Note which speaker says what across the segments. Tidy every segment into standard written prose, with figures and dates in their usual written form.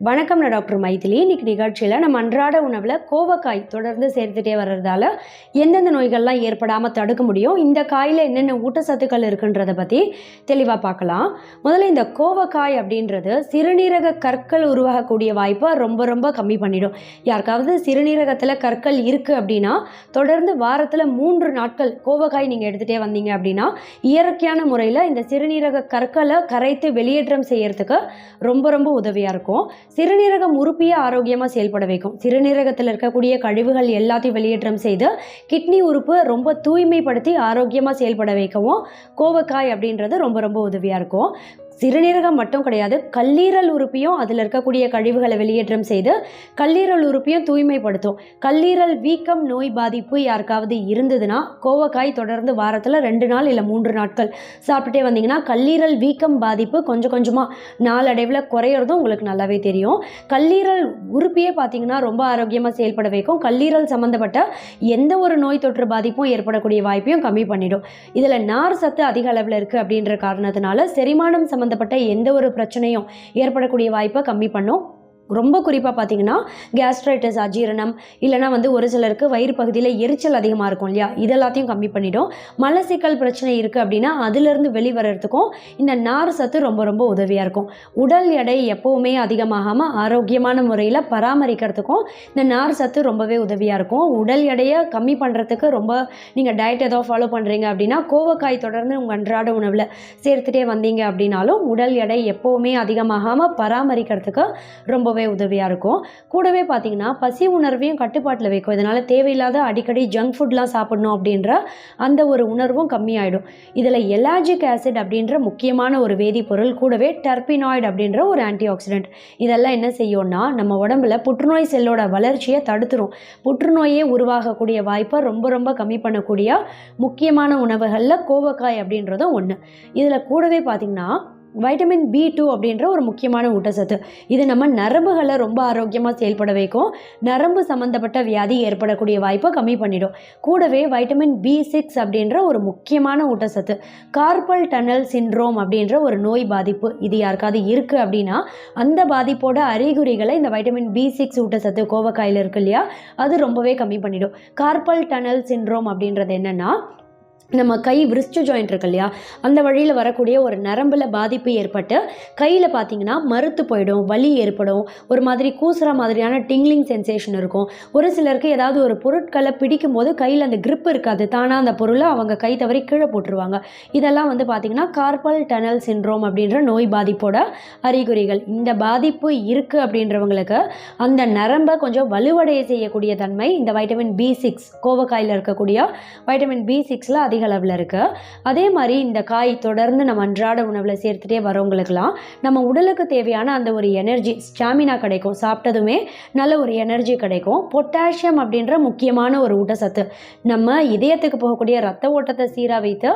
Speaker 1: வணக்கம், நான் டாக்டர் மைதிலி. இன்னைக்கு நிகழ்ச்சியில் நம்ம அன்றாட உணவில் கோவக்காய் தொடர்ந்து சேர்த்துட்டே வர்றதால எந்தெந்த நோய்கள்லாம் ஏற்படாமல் தடுக்க முடியும், இந்த காயில் என்னென்ன ஊட்டச்சத்துக்கள் இருக்குன்றதை பற்றி தெளிவாக பார்க்கலாம். முதல்ல இந்த கோவக்காய் அப்படின்றது சிறுநீரக கற்கள் உருவாகக்கூடிய வாய்ப்பை ரொம்ப ரொம்ப கம்மி பண்ணிடும். யாருக்காவது சிறுநீரகத்தில் கற்கள் இருக்குது அப்படின்னா தொடர்ந்து வாரத்தில் 3 நாட்கள் கோவக்காய் நீங்கள் எடுத்துகிட்டே வந்தீங்க அப்படின்னா இயற்கையான முறையில் இந்த சிறுநீரக கற்களை கரைத்து வெளியேற்றம் செய்யறதுக்கு ரொம்ப ரொம்ப உதவியாக இருக்கும். சிறுநீரகம் உறுப்பியை ஆரோக்கியமாக செயல்பட வைக்கும். சிறுநீரகத்தில் இருக்கக்கூடிய கழிவுகள் எல்லாத்தையும் வெளியேற்றம் செய்து கிட்னி உறுப்பு ரொம்ப தூய்மைப்படுத்தி ஆரோக்கியமாக செயல்பட வைக்கவும் கோவக்காய் அப்படின்றது ரொம்ப ரொம்ப உதவியாக இருக்கும். சிறுநீரகம் மட்டும் கிடையாது, கல்லீரல் உறுப்பியும் அதில் இருக்கக்கூடிய கழிவுகளை வெளியேற்றம் செய்து கல்லீரல் உறுப்பியும் தூய்மைப்படுத்தும். கல்லீரல் வீக்கம் நோய் பாதிப்பு யாருக்காவது இருந்ததுன்னா கோவக்காய் தொடர்ந்து வாரத்தில் 2 நாள் இல்லை 3 நாட்கள் சாப்பிட்டுட்டே வந்தீங்கன்னா கல்லீரல் வீக்கம் பாதிப்பு கொஞ்சம் கொஞ்சமாக நாளடைவில் குறையிறதும் உங்களுக்கு நல்லாவே தெரியும். கல்லீரல் உறுப்பியே பார்த்தீங்கன்னா ரொம்ப ஆரோக்கியமாக செயல்பட வைக்கும். கல்லீரல் சம்மந்தப்பட்ட எந்த ஒரு நோய் தொற்று பாதிப்பும் ஏற்படக்கூடிய வாய்ப்பையும் கம்மி பண்ணிடும். இதில் நார் சத்து அதிக அளவில் இருக்குது அப்படின்ற காரணத்தினால செரிமானம் சம்பந்தப்பட்ட எந்த ஒரு பிரச்சனையும் ஏற்படக்கூடிய வாய்ப்பை கம்மி பண்ணும். ரொம்ப குறிப்பாக பார்த்தீங்கன்னா கேஸ்ட்ரைட்டிஸ், அஜீரணம், இல்லைனா ஒரு சிலருக்கு வயிறு பகுதியில் எரிச்சல் அதிகமாக இருக்கும் இல்லையா, இதெல்லாத்தையும் கம்மி பண்ணிடும். மலச்சிக்கல் பிரச்சனை இருக்குது அப்படின்னா அதிலிருந்து வெளிவரத்துக்கும் இந்த நார் சத்து ரொம்ப ரொம்ப உதவியாக இருக்கும். உடல் எடை எப்போவுமே அதிகமாகாமல் ஆரோக்கியமான முறையில் பராமரிக்கிறதுக்கும் இந்த நார் சத்து ரொம்பவே உதவியாக இருக்கும். உடல் எடையை கம்மி பண்ணுறதுக்கு ரொம்ப நீங்கள் டயட் ஏதோ ஃபாலோ பண்ணுறீங்க அப்படின்னா கோவக்காய் தொடர்ந்து உங்கள் அன்றாட உணவில் சேர்த்துட்டே வந்தீங்க அப்படின்னாலும் உடல் எடை எப்போவுமே அதிகமாகாமல் பராமரிக்கிறதுக்கு ரொம்ப உதவியாக இருக்கும். கூடவே பார்த்தீங்கன்னா பசி உணர்வையும் கட்டுப்பாட்டில் வைக்கும். இதனால் தேவையில்லாத அடிக்கடி ஜங்க் ஃபுட்லாம் சாப்பிடணும் அப்படின்ற அந்த ஒரு உணர்வும் கம்மியாயிடும். இதில் எலாஜிக் ஆசிட் அப்படின்ற முக்கியமான ஒரு வேதிப்பொருள், கூடவே டர்பினாய்டு அப்படின்ற ஒரு ஆன்டி ஆக்சிடென்ட், இதெல்லாம் என்ன செய்யும்னா நம்ம உடம்புல புற்றுநோய் செல்லோட வளர்ச்சியை தடுத்துரும். புற்றுநோயே உருவாகக்கூடிய வாய்ப்பை ரொம்ப ரொம்ப கம்மி பண்ணக்கூடிய முக்கியமான உணவுகளில் கோவக்காய் அப்படின்றதும் ஒன்று. இதில் கூடவே பார்த்தீங்கன்னா வைட்டமின் B2 அப்படின்ற ஒரு முக்கியமான ஊட்டச்சத்து, இது நம்ம நரம்புகளை ரொம்ப ஆரோக்கியமாக செயல்பட வைக்கும். நரம்பு சம்மந்தப்பட்ட வியாதி ஏற்படக்கூடிய வாய்ப்பை கம்மி பண்ணிடும். கூடவே வைட்டமின் B6 அப்படின்ற ஒரு முக்கியமான ஊட்டச்சத்து, கார்பல் டனல் சிண்ட்ரோம் அப்படின்ற ஒரு நோய் பாதிப்பு இது யாருக்காவது இருக்குது அப்படின்னா அந்த பாதிப்போட அறிகுறிகளை இந்த வைட்டமின் B6 ஊட்டச்சத்து கோவக்காயில் இருக்கு இல்லையா, அது ரொம்பவே கம்மி பண்ணிடும். கார்பல் டனல் சிண்ட்ரோம் அப்படின்றது என்னென்னா நம்ம கை விரிஸ்ட் ஜாயிண்ட் இருக்கு இல்லையா, அந்த வழியில் வரக்கூடிய ஒரு நரம்பில் பாதிப்பு ஏற்பட்டு கையில் பார்த்தீங்கன்னா மறுத்து போயிடும், வலி ஏற்படும், ஒரு மாதிரி கூசுற மாதிரியான டிங்லிங் சென்சேஷன் இருக்கும். ஒரு சிலருக்கு ஏதாவது ஒரு பொருட்களை பிடிக்கும் போது கையில் அந்த கிரிப் இருக்காது, தானாக அந்த பொருளை அவங்க கை தவறி கீழே போட்டுருவாங்க. இதெல்லாம் பார்த்தீங்கன்னா கார்பல் டனல் சிண்ட்ரோம் அப்படின்ற நோய் பாதிப்போட அறிகுறிகள். இந்த பாதிப்பு இருக்குது அப்படின்றவங்களுக்கு அந்த நரம்பை கொஞ்சம் வலுவடைய செய்யக்கூடிய தன்மை இந்த வைட்டமின் B6 கோவக்காயில் இருக்கக்கூடிய வைட்டமின் B6ல அதிக அளவில் இருக்குது. அதே மாதிரி இந்த காய் தொடர்ந்து நம்ம அன்றாட உணவில் சேர்த்துட்டே வரவங்களுக்கெல்லாம் நம்ம உடலுக்கு தேவையான அந்த ஒரு எனர்ஜி, ஸ்டாமினா கிடைக்கும். சாப்பிட்டதுமே நல்ல ஒரு எனர்ஜி கிடைக்கும். பொட்டாசியம் அப்படின்ற முக்கியமான ஒரு ஊட்டச்சத்து நம்ம இதயத்துக்கு போகக்கூடிய ரத்த ஓட்டத்தை சீராக வைத்து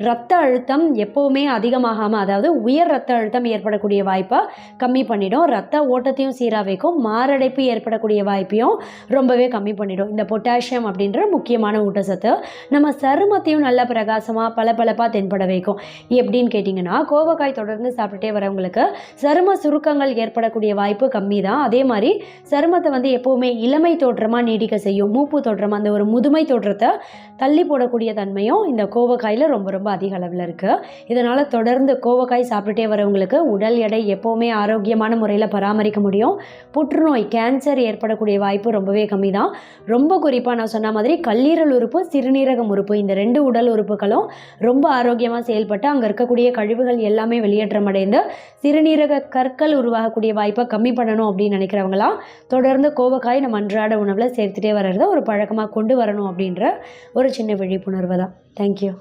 Speaker 1: ரத்த அழுத்தம் எப்போவுமே அதிகமாகாமல், அதாவது உயர் ரத்த அழுத்தம் ஏற்படக்கூடிய வாய்ப்பை கம்மி பண்ணிடும். ரத்த ஓட்டத்தையும் சீராக வைக்கும். மாரடைப்பு ஏற்படக்கூடிய வாய்ப்பையும் ரொம்பவே கம்மி பண்ணிடும் இந்த பொட்டாசியம் அப்படின்ற முக்கியமான ஊட்டச்சத்து. நம்ம சருமத்தையும் நல்ல பிரகாசமாக பளபளப்பாக தென்பட வைக்கும். எப்படின்னு கேட்டிங்கன்னா கோவக்காய் தொடர்ந்து சாப்பிட்டுட்டே வரவங்களுக்கு சரும சுருக்கங்கள் ஏற்படக்கூடிய வாய்ப்பு கம்மி தான். அதே மாதிரி சருமத்தை எப்போவுமே இளமை தோற்றமாக நீடிக்க செய்யும். மூப்பு தோற்றம், அந்த ஒரு முதுமை தோற்றத்தை தள்ளி போடக்கூடிய தன்மையும் இந்த கோவக்காயில் ரொம்ப ரொம்ப அதிக அளவில் இருக்குது. இதனால் தொடர்ந்து கோவக்காய் சாப்பிட்டுட்டே வரவங்களுக்கு உடல் எடை எப்போவுமே ஆரோக்கியமான முறையில் பராமரிக்க முடியும். புற்றுநோய், கேன்சர் ஏற்படக்கூடிய வாய்ப்பு ரொம்பவே கம்மி தான். ரொம்ப குறிப்பாக நான் சொன்ன மாதிரி கல்லீரல் உறுப்பு, சிறுநீரகம் உறுப்பு, இந்த 2 உடல் உறுப்புகளும் ரொம்ப ஆரோக்கியமாக செயல்பட்டு அங்கே இருக்கக்கூடிய கழிவுகள் எல்லாமே வெளியேற்றம் அடைந்து சிறுநீரக கற்கள் உருவாகக்கூடிய வாய்ப்பை கம்மி பண்ணணும் அப்படின்னு நினைக்கிறவங்களாம் தொடர்ந்து கோவக்காய் நம்ம அன்றாட உணவில் சேர்த்துட்டே வர்றத ஒரு பழக்கமாக கொண்டு வரணும் அப்படின்ற ஒரு சின்ன விழிப்புணர்வு தான். தேங்க்யூ.